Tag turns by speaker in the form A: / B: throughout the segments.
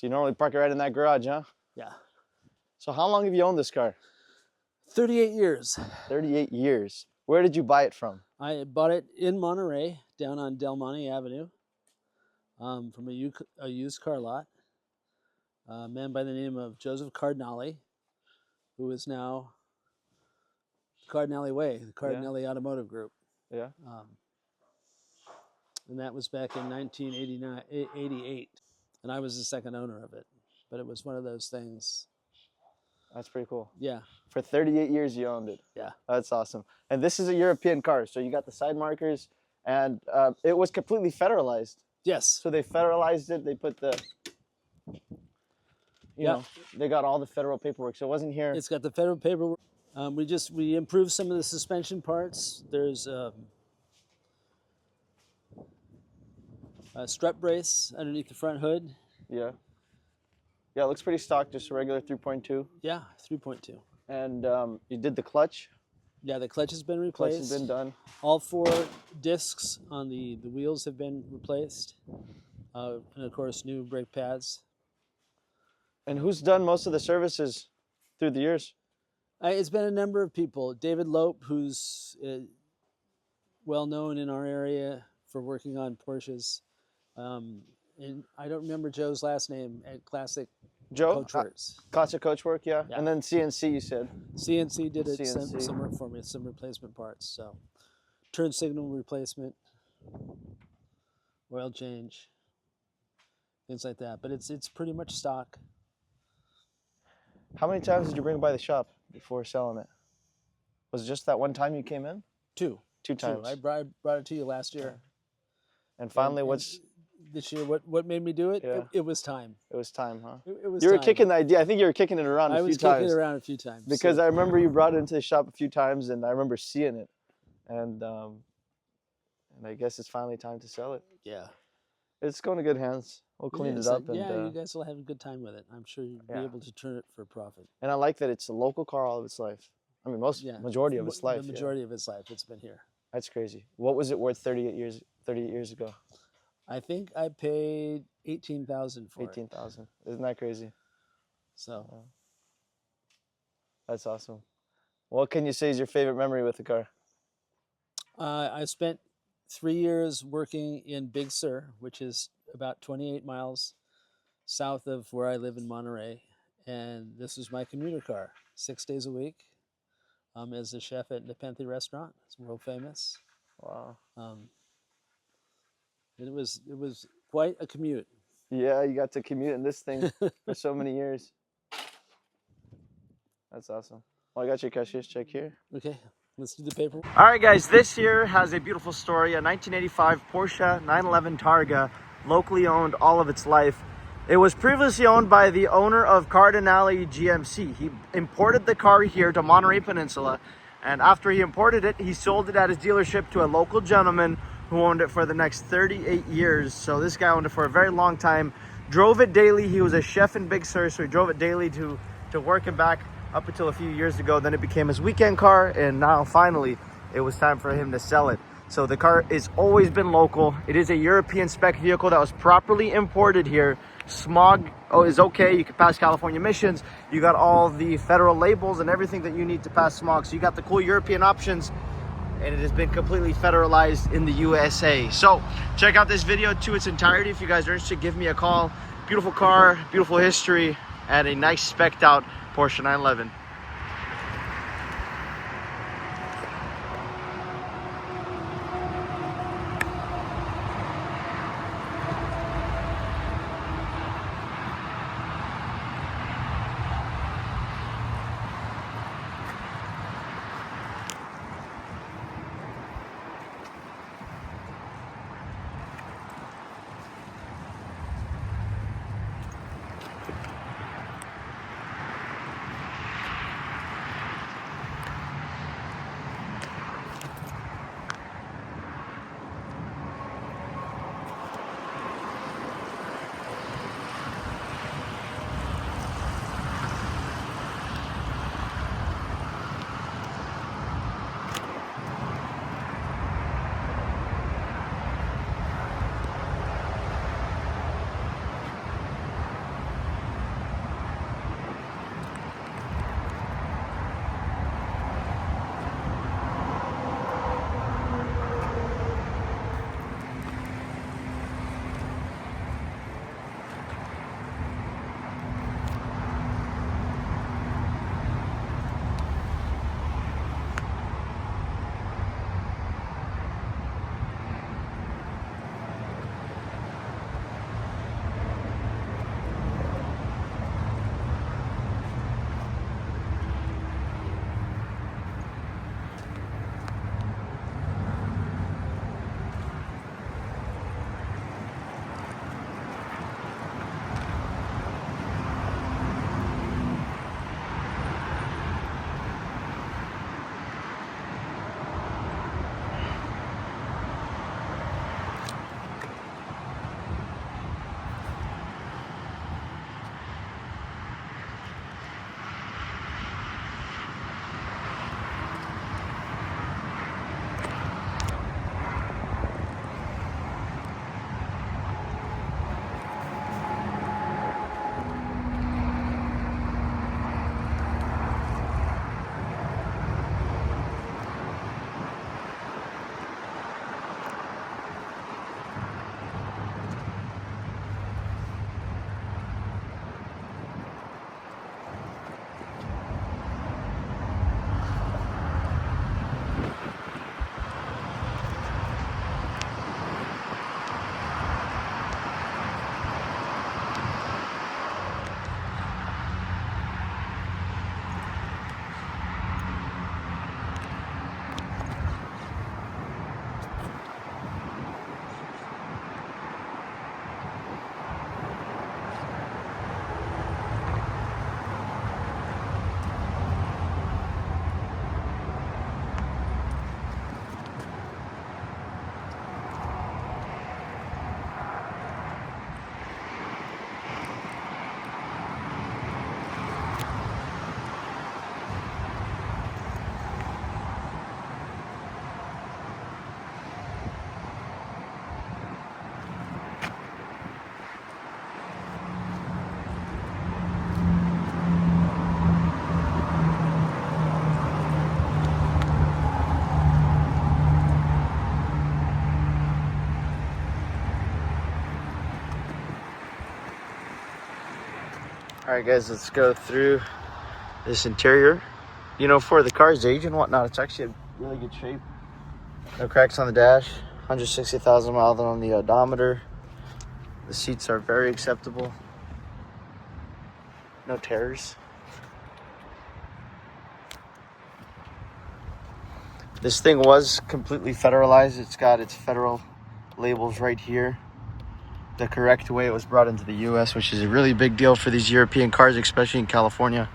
A: So you normally park it right in that garage, huh?
B: Yeah.
A: So how long have you owned this car?
B: 38 years.
A: 38 years. Where did you buy it from?
B: I bought it in Monterey, down on Del Monte Avenue, from a used car lot. A man by the name of Joseph Cardinale, who is now Cardinale Way, the Cardinale Automotive Group.
A: Yeah.
B: And that was back in 1988. And I was the second owner of it. But it was one of those things.
A: That's pretty cool.
B: Yeah.
A: For 38 years you owned it.
B: Yeah.
A: That's awesome. And this is a European car, so you got the side markers, and it was completely federalized.
B: Yes.
A: So they federalized it. They put the, you know, they got all the federal paperwork. So it wasn't here.
B: It's got the federal paperwork. We improved some of the suspension parts. There's a strut brace underneath the front hood.
A: Yeah. Yeah, it looks pretty stock, just a regular 3.2.
B: Yeah, 3.2.
A: And you did the clutch.
B: Yeah, the clutch has been replaced.
A: Clutch has been done.
B: All 4 discs on the wheels have been replaced. And of course, new brake pads.
A: And who's done most of the services through the years?
B: It's been a number of people. David Lope, who's well known in our area for working on Porsches. And I don't remember Joe's last name at Classic Coachworks.
A: Classic Coachwork, yeah. And then CNC, you said.
B: CNC did some work for me, some replacement parts. So, turn signal replacement, oil change, things like that. But it's pretty much stock.
A: How many times did you bring it by the shop before selling it? Was it just that one time you came in?
B: 2.
A: 2 times.
B: I brought it to you last year.
A: And finally,
B: this year, what made me do it?
A: Yeah.
B: It was time.
A: It was time, huh?
B: It was
A: you were
B: time.
A: kicking the idea. I think you were kicking it around a few times.
B: I was kicking it around a few times.
A: Because I remember you brought it into the shop a few times, and I remember seeing it. And I guess it's finally time to sell it.
B: Yeah.
A: It's going to good hands. We'll clean it up.
B: Yeah, you guys will have a good time with it. I'm sure you'll be able to turn it for a profit.
A: And I like that it's a local car all of its life. I mean, majority of its life.
B: The majority of its life, it's been here.
A: That's crazy. What was it worth 38 years ago?
B: I think I paid $18,000 for it.
A: $18,000. Isn't that crazy?
B: So.
A: That's awesome. What can you say is your favorite memory with the car?
B: I spent 3 years working in Big Sur, which is about 28 miles south of where I live in Monterey. And this was my commuter car, 6 days a week, as a chef at Nepenthe Restaurant. It's world famous.
A: Wow.
B: It was quite a commute.
A: Yeah, you got to commute in this thing for so many years. That's awesome. Well, I got your cashier's check here.
B: Okay, let's do the paperwork.
A: All right, guys, this here has a beautiful story. A 1985 Porsche 911 Targa, locally owned all of its life. It was previously owned by the owner of Cardinale GMC. He imported the car here to Monterey Peninsula, and after he imported it, he sold it at his dealership to a local gentleman who owned it for the next 38 years. So this guy owned it for a very long time, drove it daily. He was a chef in Big Sur, so he drove it daily to work and back up until a few years ago. Then it became his weekend car, and now finally it was time for him to sell it. So the car has always been local. It is a European spec vehicle that was properly imported here. Smog is okay. You can pass California emissions. You got all the federal labels and everything that you need to pass smog. So you got the cool European options, and it has been completely federalized in the USA. So check out this video to its entirety. If you guys are interested, give me a call. Beautiful car, beautiful history, and a nice spec'd out Porsche 911. All right, guys, let's go through this interior. You know, for the car's age and whatnot, it's actually in really good shape. No cracks on the dash. 160,000 miles on the odometer. The seats are very acceptable. No tears. This thing was completely federalized. It's got its federal labels right here. The correct way it was brought into the US, which is a really big deal for these European cars, especially in California.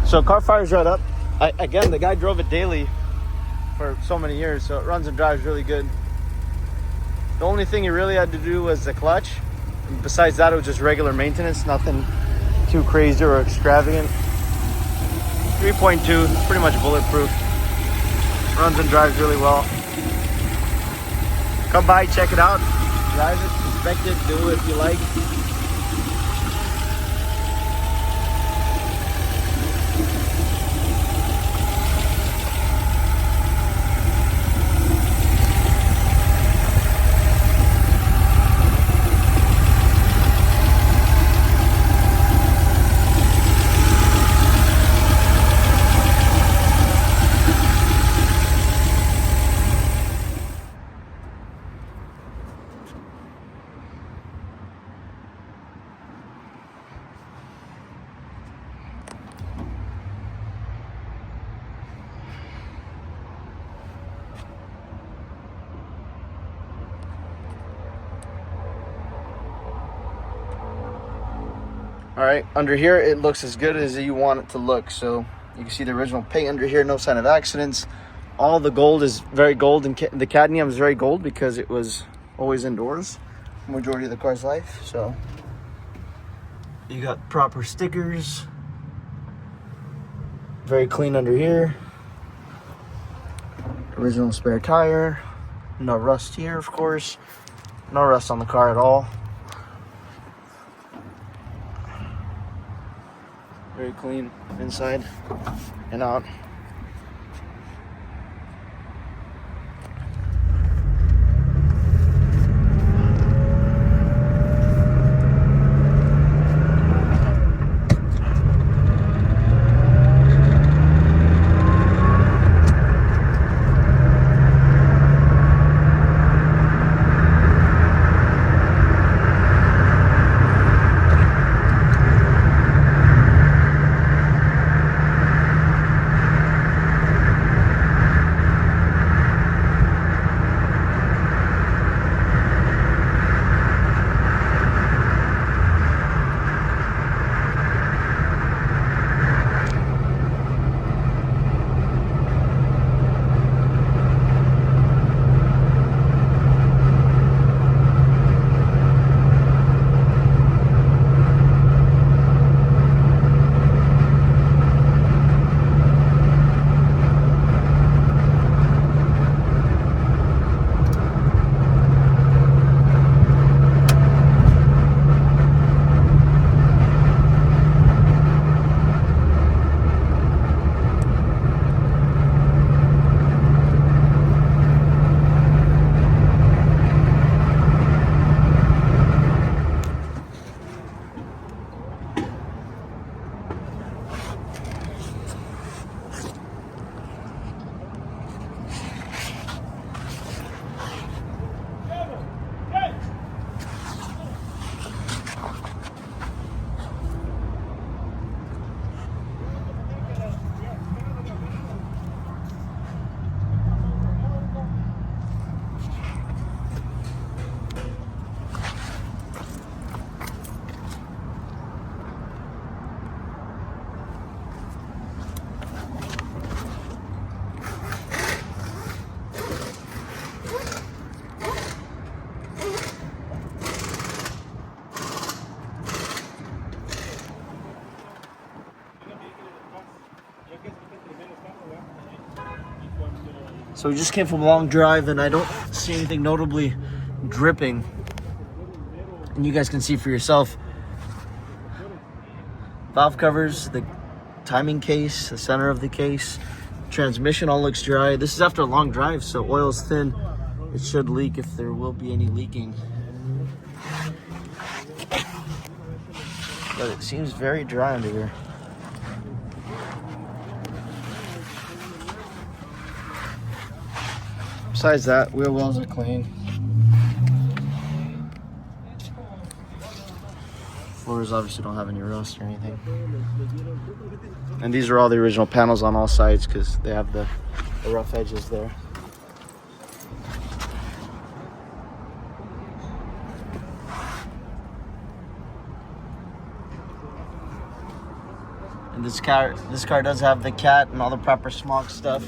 A: So car fires right up. Again, the guy drove it daily for so many years, so it runs and drives really good. The only thing he really had to do was the clutch. And besides that, it was just regular maintenance, nothing too crazy or extravagant. 3.2, pretty much bulletproof. Runs and drives really well. Come by, check it out, drive it, inspect it, do it if you like. All right, under here, it looks as good as you want it to look. So you can see the original paint under here, no sign of accidents. All the gold is very gold, and the cadmium is very gold because it was always indoors majority of the car's life. So you got proper stickers. Very clean under here. Original spare tire. No rust here, of course. No rust on the car at all. Very clean inside and out. So we just came from a long drive and I don't see anything notably dripping. And you guys can see for yourself. Valve covers, the timing case, the center of the case, transmission all looks dry. This is after a long drive, so oil's thin. It should leak if there will be any leaking. But it seems very dry under here. Besides that, wheel wells are clean. Floors obviously don't have any rust or anything. And these are all the original panels on all sides because they have the rough edges there. And this car does have the cat and all the proper smog stuff.